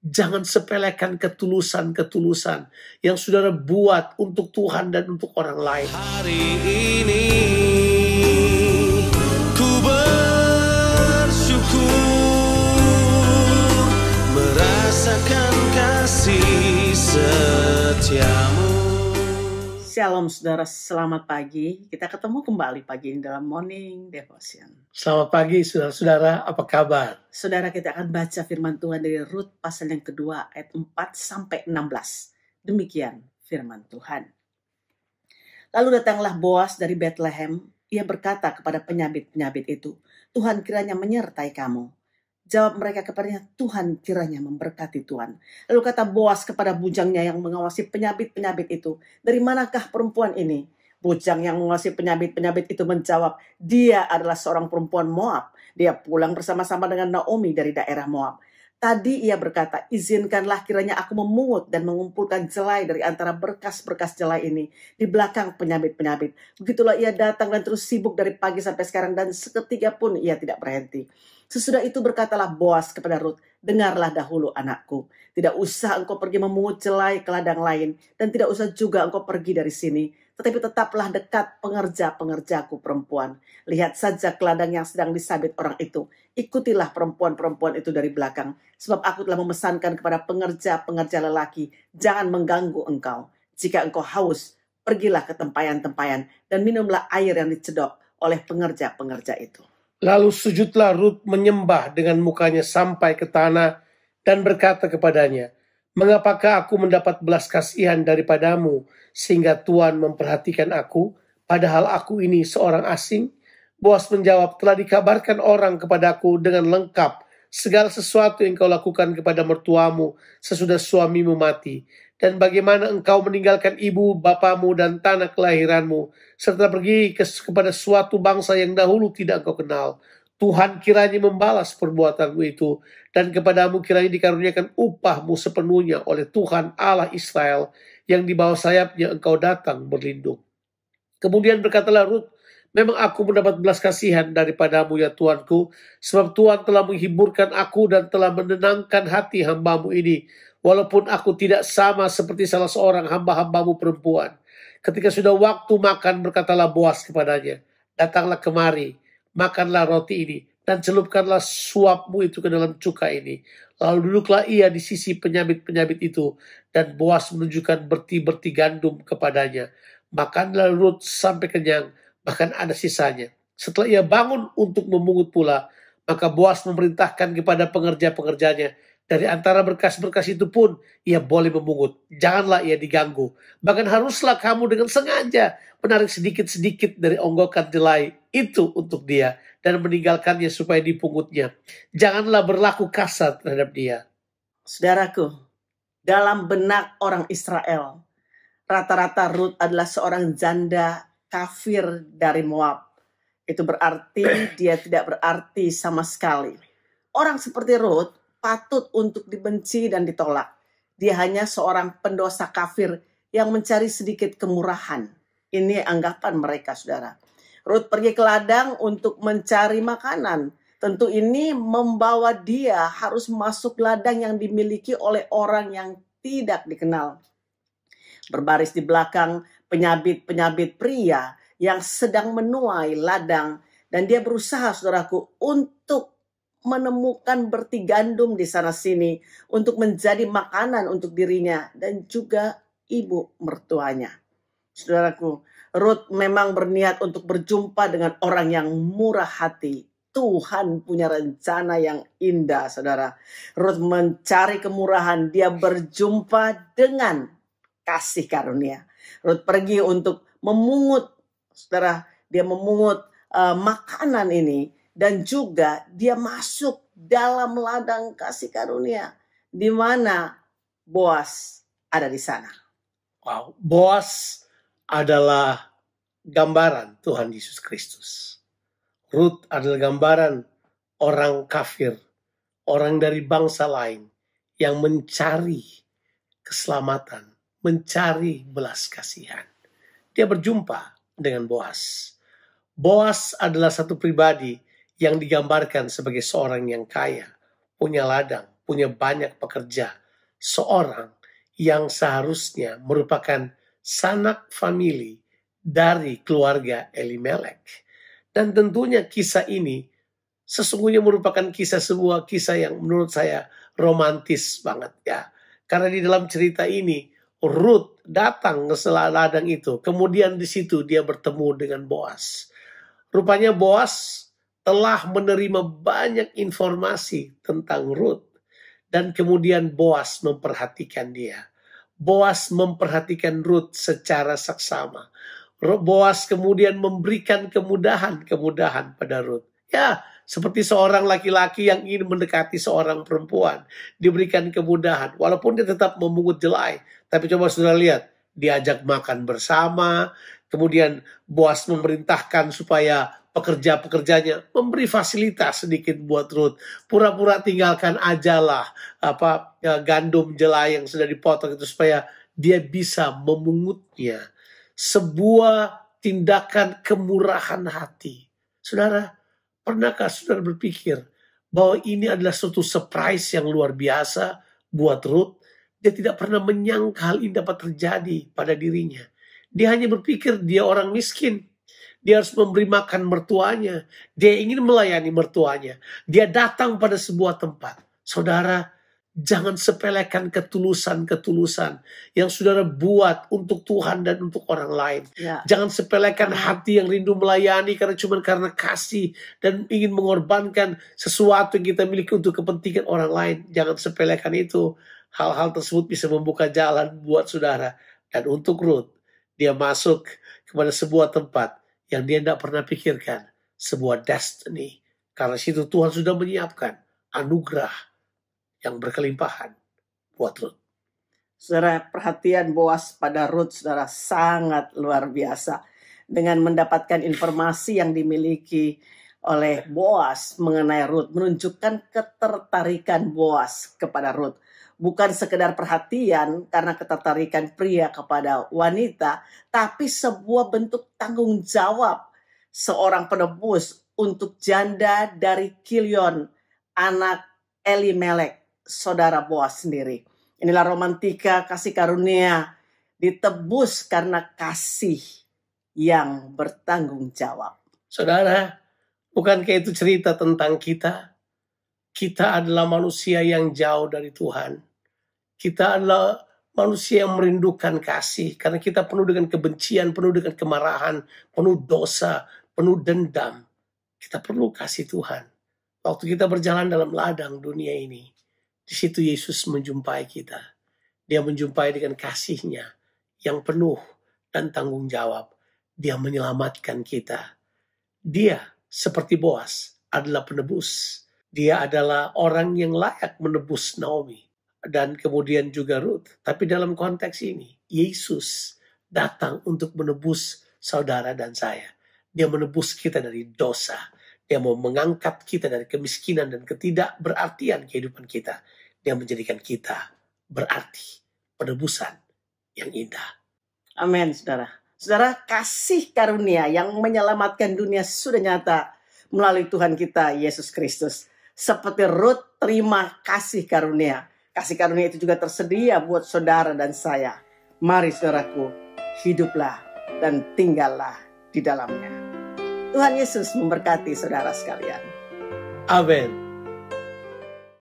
Jangan sepelekan ketulusan-ketulusan yang saudara buat untuk Tuhan dan untuk orang lain. Hari ini ku bersyukur merasakan kasih setiamu. Shalom saudara, selamat pagi. Kita ketemu kembali pagi ini dalam Morning Devotion. Selamat pagi saudara-saudara, apa kabar? Saudara, kita akan baca firman Tuhan dari Rut pasal yang kedua ayat 4-16. Demikian firman Tuhan. Lalu datanglah Boas dari Bethlehem. Ia berkata kepada penyabit-penyabit itu, Tuhan kiranya menyertai kamu. Jawab mereka kepadanya, Tuhan kiranya memberkati Tuhan. Lalu kata Boas kepada bujangnya yang mengawasi penyabit-penyabit itu, dari manakah perempuan ini? Bujang yang mengawasi penyabit-penyabit itu menjawab, dia adalah seorang perempuan Moab. Dia pulang bersama-sama dengan Naomi dari daerah Moab. Tadi ia berkata, izinkanlah kiranya aku memungut dan mengumpulkan jelai dari antara berkas-berkas jelai ini di belakang penyabit-penyabit. Begitulah ia datang dan terus sibuk dari pagi sampai sekarang dan seketika pun ia tidak berhenti. Sesudah itu berkatalah Boas kepada Rut, dengarlah dahulu anakku. Tidak usah engkau pergi memungut jelai ke ladang lain dan tidak usah juga engkau pergi dari sini. Tetapi tetaplah dekat pengerja-pengerjaku perempuan. Lihat saja ke ladang yang sedang disabit orang itu. Ikutilah perempuan-perempuan itu dari belakang. Sebab aku telah memesankan kepada pengerja-pengerja lelaki, jangan mengganggu engkau. Jika engkau haus, pergilah ke tempayan-tempayan dan minumlah air yang dicedok oleh pengerja-pengerja itu. Lalu sujudlah Rut menyembah dengan mukanya sampai ke tanah dan berkata kepadanya, mengapakah aku mendapat belas kasihan daripadamu sehingga Tuhan memperhatikan aku, padahal aku ini seorang asing? Boas menjawab, telah dikabarkan orang kepadaku dengan lengkap segala sesuatu yang kau lakukan kepada mertuamu sesudah suamimu mati, dan bagaimana engkau meninggalkan ibu, bapamu, dan tanah kelahiranmu, serta pergi kepada suatu bangsa yang dahulu tidak engkau kenal. Tuhan kiranya membalas perbuatanmu itu, dan kepadamu kiranya dikaruniakan upahmu sepenuhnya oleh Tuhan Allah Israel, yang di bawah sayapnya engkau datang berlindung. Kemudian berkatalah Rut, memang aku mendapat belas kasihan daripadamu ya Tuanku, sebab Tuhan telah menghiburkan aku dan telah menenangkan hati hambamu ini, walaupun aku tidak sama seperti salah seorang hamba-hambamu perempuan. Ketika sudah waktu makan, berkatalah Boas kepadanya, datanglah kemari, makanlah roti ini, dan celupkanlah suapmu itu ke dalam cuka ini. Lalu duduklah ia di sisi penyabit-penyabit itu, dan Boas menunjukkan berti-berti gandum kepadanya. Makanlah Rut sampai kenyang, bahkan ada sisanya. Setelah ia bangun untuk memungut pula, maka Boas memerintahkan kepada pengerja-pengerjanya, dari antara berkas-berkas itu pun ia boleh memungut. Janganlah ia diganggu. Bahkan haruslah kamu dengan sengaja menarik sedikit-sedikit dari onggokan jelai itu untuk dia dan meninggalkannya supaya dipungutnya. Janganlah berlaku kasar terhadap dia. Saudaraku, dalam benak orang Israel, rata-rata Rut adalah seorang janda kafir dari Moab. Itu berarti dia tidak berarti sama sekali. Orang seperti Rut patut untuk dibenci dan ditolak. Dia hanya seorang pendosa kafir yang mencari sedikit kemurahan. Ini anggapan mereka, saudara. Rut pergi ke ladang untuk mencari makanan. Tentu ini membawa dia harus masuk ladang yang dimiliki oleh orang yang tidak dikenal. Berbaris di belakang penyabit-penyabit pria yang sedang menuai ladang. Dan dia berusaha, saudaraku, untuk menemukan berti gandum di sana-sini untuk menjadi makanan untuk dirinya dan juga ibu mertuanya. Saudaraku, Rut memang berniat untuk berjumpa dengan orang yang murah hati. Tuhan punya rencana yang indah, saudara. Rut mencari kemurahan, dia berjumpa dengan kasih karunia. Rut pergi untuk memungut, saudara, dia memungut makanan ini. Dan juga dia masuk dalam ladang kasih karunia, di mana Boas ada di sana. Wow, Boas adalah gambaran Tuhan Yesus Kristus. Rut adalah gambaran orang kafir, orang dari bangsa lain yang mencari keselamatan, mencari belas kasihan. Dia berjumpa dengan Boas. Boas adalah satu pribadi yang digambarkan sebagai seorang yang kaya, punya ladang, punya banyak pekerja. Seorang yang seharusnya merupakan sanak famili dari keluarga Elimelek. Dan tentunya kisah ini sesungguhnya merupakan sebuah kisah yang menurut saya romantis banget ya. Karena di dalam cerita ini Ruth datang ke ladang itu. Kemudian di situ dia bertemu dengan Boas. Rupanya Boas telah menerima banyak informasi tentang Ruth. Dan kemudian Boas memperhatikan dia. Boas memperhatikan Ruth secara saksama. Boas kemudian memberikan kemudahan pada Ruth. Ya, seperti seorang laki-laki yang ingin mendekati seorang perempuan. Diberikan kemudahan. Walaupun dia tetap memungut jelai. Tapi coba saudara lihat. Diajak makan bersama. Kemudian Boas memerintahkan supaya pekerja-pekerjanya memberi fasilitas sedikit buat Ruth. Pura-pura tinggalkan ajalah gandum jelai yang sudah dipotong itu supaya dia bisa memungutnya. Sebuah tindakan kemurahan hati. Saudara, pernahkah saudara berpikir bahwa ini adalah suatu surprise yang luar biasa buat Ruth? Dia tidak pernah menyangka hal ini dapat terjadi pada dirinya. Dia hanya berpikir dia orang miskin. Dia harus memberi makan mertuanya. Dia ingin melayani mertuanya. Dia datang pada sebuah tempat. Saudara, jangan sepelekan ketulusan-ketulusan yang saudara buat untuk Tuhan dan untuk orang lain. Ya. Jangan sepelekan hati yang rindu melayani karena kasih dan ingin mengorbankan sesuatu yang kita miliki untuk kepentingan orang lain. Jangan sepelekan itu. Hal-hal tersebut bisa membuka jalan buat saudara. Dan untuk Ruth, dia masuk kepada sebuah tempat yang dia tidak pernah pikirkan. Sebuah destiny. Karena situ Tuhan sudah menyiapkan anugerah yang berkelimpahan buat Ruth. Saudara, perhatian Boas pada Ruth, saudara, sangat luar biasa. Dengan mendapatkan informasi yang dimiliki oleh Boas mengenai Ruth, menunjukkan ketertarikan Boas kepada Ruth. Bukan sekedar perhatian karena ketertarikan pria kepada wanita, tapi sebuah bentuk tanggung jawab seorang penebus untuk janda dari Kilion, anak Elimelek, saudara Boas sendiri. Inilah romantika kasih karunia ditebus karena kasih yang bertanggung jawab. Saudara, bukankah itu cerita tentang kita? Kita adalah manusia yang jauh dari Tuhan. Kita adalah manusia yang merindukan kasih. Karena kita penuh dengan kebencian, penuh dengan kemarahan, penuh dosa, penuh dendam. Kita perlu kasih Tuhan. Waktu kita berjalan dalam ladang dunia ini, di situ Yesus menjumpai kita. Dia menjumpai dengan kasih-Nya yang penuh dan tanggung jawab. Dia menyelamatkan kita. Dia seperti Boas adalah penebus. Dia adalah orang yang layak menebus Naomi. Dan kemudian juga Ruth. Tapi dalam konteks ini, Yesus datang untuk menebus saudara dan saya. Dia menebus kita dari dosa. Dia mau mengangkat kita dari kemiskinan dan ketidakberartian kehidupan kita. Dia menjadikan kita berarti. Penebusan yang indah. Amin, saudara. Saudara, kasih karunia yang menyelamatkan dunia sudah nyata melalui Tuhan kita, Yesus Kristus. Seperti Ruth terima kasih karunia. Kasih karunia itu juga tersedia buat saudara dan saya. Mari saudaraku, hiduplah dan tinggallah di dalamnya. Tuhan Yesus memberkati saudara sekalian. Amin.